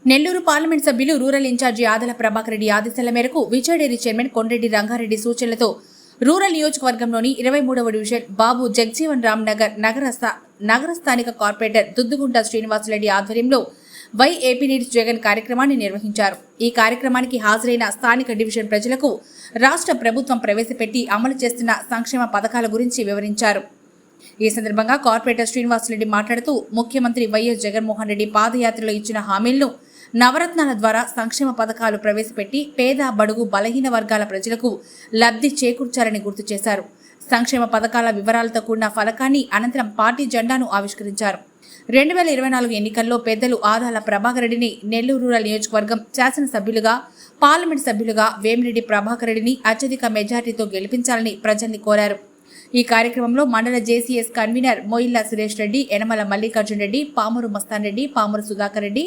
Nellore parliament సభ్యులు rural incharge Adala Prabhakar Reddy ఆదేశాల మేరకు విజయ డైరీ చైర్మన్ కొండరెడ్డి రంగారెడ్డి సూచనలతో రూరల్ నియోజకవర్గంలోని 23వ డివిజన్ బాబు జగ్జీవన్ రామ్ నగర్ నగర స్థానిక కార్పొరేటర్ దుద్దుగుంట శ్రీనివాసరెడ్డి ఆధ్వర్యంలో వై ఏపీ నీడ్స్ జగన్ కార్యక్రమాన్ని నిర్వహించారు. ఈ కార్యక్రమానికి హాజరైన స్థానిక డివిజన్ ప్రజలకు రాష్ట్ర ప్రభుత్వం ప్రవేశపెట్టి అమలు చేస్తున్న సంక్షేమ పథకాల గురించి వివరించారు. ఈ సందర్భంగా కార్పొరేటర్ శ్రీనివాసరెడ్డి మాట్లాడుతూ ముఖ్యమంత్రి వైఎస్ జగన్మోహన్ రెడ్డి పాదయాత్రలో ఇచ్చిన హామీలను నవరత్నాల ద్వారా సంక్షేమ పథకాలు ప్రవేశపెట్టి పేద బడుగు బలహీన వర్గాల ప్రజలకు లబ్ధి చేకూర్చారని గుర్తు చేశారు. సంక్షేమ పథకాల వివరాలతో కూడిన ఫలకాన్ని అనంతరం పార్టీ జెండాను ఆవిష్కరించారు. 2024 ఎన్నికల్లో పెద్దలు ఆదాల ప్రభాకర్ రెడ్డిని నెల్లూరు రూరల్ నియోజకవర్గం శాసనసభ్యులుగా, పార్లమెంట్ సభ్యులుగా వేమిరెడ్డి ప్రభాకర్ రెడ్డిని అత్యధిక మెజార్టీతో గెలిపించాలని ప్రజల్ని కోరారు. ఈ కార్యక్రమంలో మండల జేసీఎస్ కన్వీనర్ మోయిల్లా సురేష్ రెడ్డి, యనమల మల్లికార్జున రెడ్డి, పామూరు మస్తాన్ రెడ్డి, పామూరు సుధాకర్ రెడ్డి,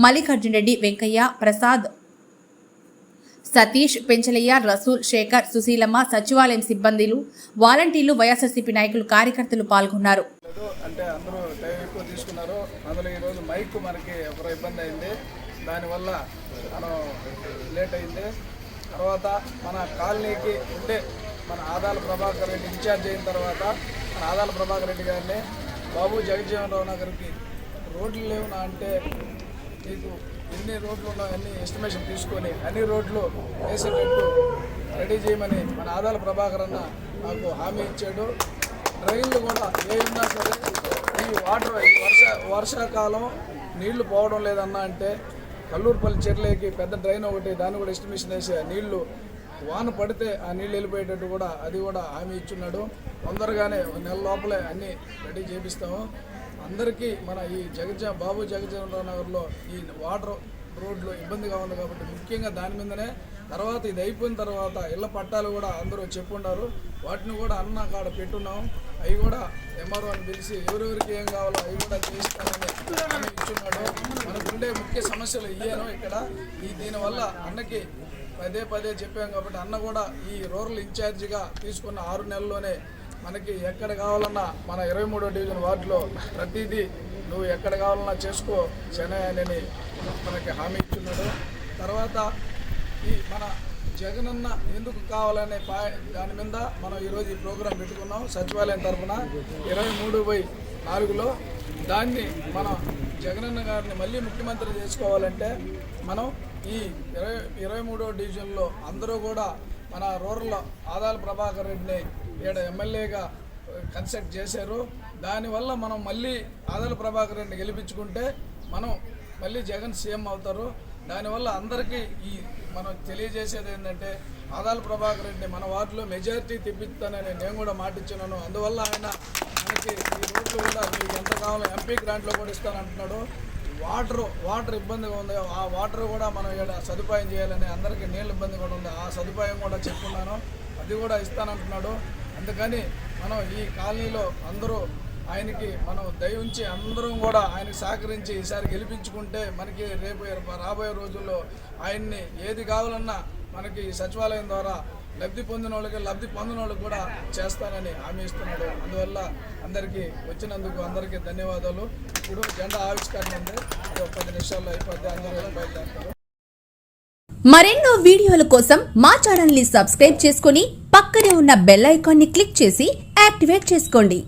మల్లికార్జున రెడ్డి, వెంకయ్య, ప్రసాద్, సతీష్, పెంచలయ్య, రసూల్, శేఖర్, సుశీలమ్మ, సచివాలయం సిబ్బందిలు, వాలంటీర్లు, వైఎస్ఆర్సీపీ నాయకులు, కార్యకర్తలు పాల్గొన్నారు. అంటే అందరూ టైం ఎక్కువ తీసుకున్నారు. అందులో ఈరోజు మైక్ మనకి ఒక ఇబ్బంది అయింది, దానివల్ల మనం లేట్ అయింది. తర్వాత మన కాలనీకి ఉండే మన ఆదాల ప్రభాకర్ రెడ్డి ఇన్ఛార్జ్ అయిన తర్వాత మన ఆదాల ప్రభాకర్ రెడ్డి గారిని బాబు జగజ్జీవన్ రావు నగర్కి రోడ్లు లేవునా అంటే మీకు ఎన్ని రోడ్లు ఉన్నాయో అన్ని ఎస్టిమేషన్ తీసుకొని అన్ని రోడ్లు వేసేటట్టు రెడీ చేయమని మన ఆదాల ప్రభాకర్ అన్న నాకు హామీ ఇచ్చాడు. డ్రైన్లు కూడా ఏమున్నా సరే ఈ వాటర్ వర్షాకాలం నీళ్లు పోవడం లేదన్నా అంటే కల్లూరుపల్లి చెర్లేకి పెద్ద డ్రైన్ ఒకటి, దాన్ని కూడా ఎస్టిమేషన్ వేసి నీళ్లు వాన పడితే ఆ నీళ్ళు వెళ్ళిపోయేటట్టు కూడా అది కూడా హామీ ఇచ్చున్నాడు. తొందరగానే నెల లోపలే అన్నీ రెడీ చేపిస్తాము. అందరికీ మన ఈ బాబు జగజ్జీవన్ రావు నగర్లో ఈ వాటర్ రోడ్లు ఇబ్బందిగా ఉంది కాబట్టి ముఖ్యంగా దాని మీదనే. తర్వాత ఇది అయిపోయిన తర్వాత ఇళ్ల పట్టాలు కూడా అందరూ చెప్పుండారు, వాటిని కూడా అన్న కాడ పెట్టున్నాం. అవి కూడా ఎంఆర్ఓ అని పిలిచి ఎవరెవరికి ఏం కావాలో అవి కూడా చేయిస్తానని ఇచ్చున్నాడు. మనకుండే ముఖ్య సమస్యలు ఇయ్యాను ఇక్కడ. దీనివల్ల అన్నకి పదే చెప్పాం కాబట్టి అన్న కూడా ఈ రూరల్ ఇన్ఛార్జిగా తీసుకున్న 6 నెలల్లోనే మనకి ఎక్కడ కావాలన్నా మన 23వ డివిజన్ వార్డులో ప్రతిదీ నువ్వు ఎక్కడ కావాలన్నా చేసుకో చెన్నై మనకి హామీ ఇచ్చున్నాడు. తర్వాత ఈ మన జగనన్న ఎందుకు కావాలనే దాని మీద మనం ఈరోజు ఈ ప్రోగ్రాం పెట్టుకున్నాం సచివాలయం తరఫున 23/4లో. దాన్ని మన జగనన్న గారిని మళ్ళీ ముఖ్యమంత్రి చేసుకోవాలంటే మనం ఈ 23వ డివిజన్లో అందరూ కూడా మన రూరల్ ఆదాల ప్రభాకర్ రెడ్డిని ఇక్కడ ఎమ్మెల్యేగా కన్సెప్ట్ చేశారు. దానివల్ల మనం మళ్ళీ ఆదాల ప్రభాకర్ రెడ్డిని గెలిపించుకుంటే మనం మళ్ళీ జగన్ సీఎం అవుతారు. దానివల్ల అందరికీ ఈ మనం తెలియజేసేది ఏంటంటే ఆదాల ప్రభాకర్ రెడ్డిని మన వార్డులో మెజారిటీ తెప్పిస్తానని నేను కూడా మాటిచ్చున్నాను. అందువల్ల ఆయన మనకి ఈ రోడ్లు కూడా మీకు ఎంత కావాలో ఎంపీ గ్రాంట్లో కూడా ఇస్తానంటున్నాడు. వాటర్ ఇబ్బందిగా ఉంది, ఆ వాటర్ కూడా మనం ఇక్కడ సదుపాయం చేయాలని, అందరికీ నీళ్ళు ఇబ్బంది కూడా ఉంది, ఆ సదుపాయం కూడా చెప్పుకున్నాను, అది కూడా ఇస్తానంటున్నాడు. అందుకని మనం ఈ కాలనీలో అందరూ ఆయనకి మనం దయ ఉంచి అందరం కూడా ఆయనకి సహకరించి ఈసారి గెలిపించుకుంటే మనకి రేపు రాబోయే రోజుల్లో ఆయన్ని ఏది కావాలన్నా మనకి సచివాలయం ద్వారా లబ్ధి పొందిన వాళ్ళకి కూడా చేస్తానని హామీ ఇస్తున్నాడు. అందువల్ల అందరికీ వచ్చినందుకు అందరికీ ధన్యవాదాలు. ఇప్పుడు జెండా ఆవిష్కరణ ఉంది, 10 నిమిషాల్లో అయిపోద్ది, అందరూ బయలుదేరుతారు. మరెన్నో వీడియోల కోసం మా ఛానల్ ని సబ్స్క్రైబ్ చేసుకుని పక్కనే ఉన్న బెల్ ఐకాన్ ని క్లిక్ చేసి యాక్టివేట్ చేసుకోండి.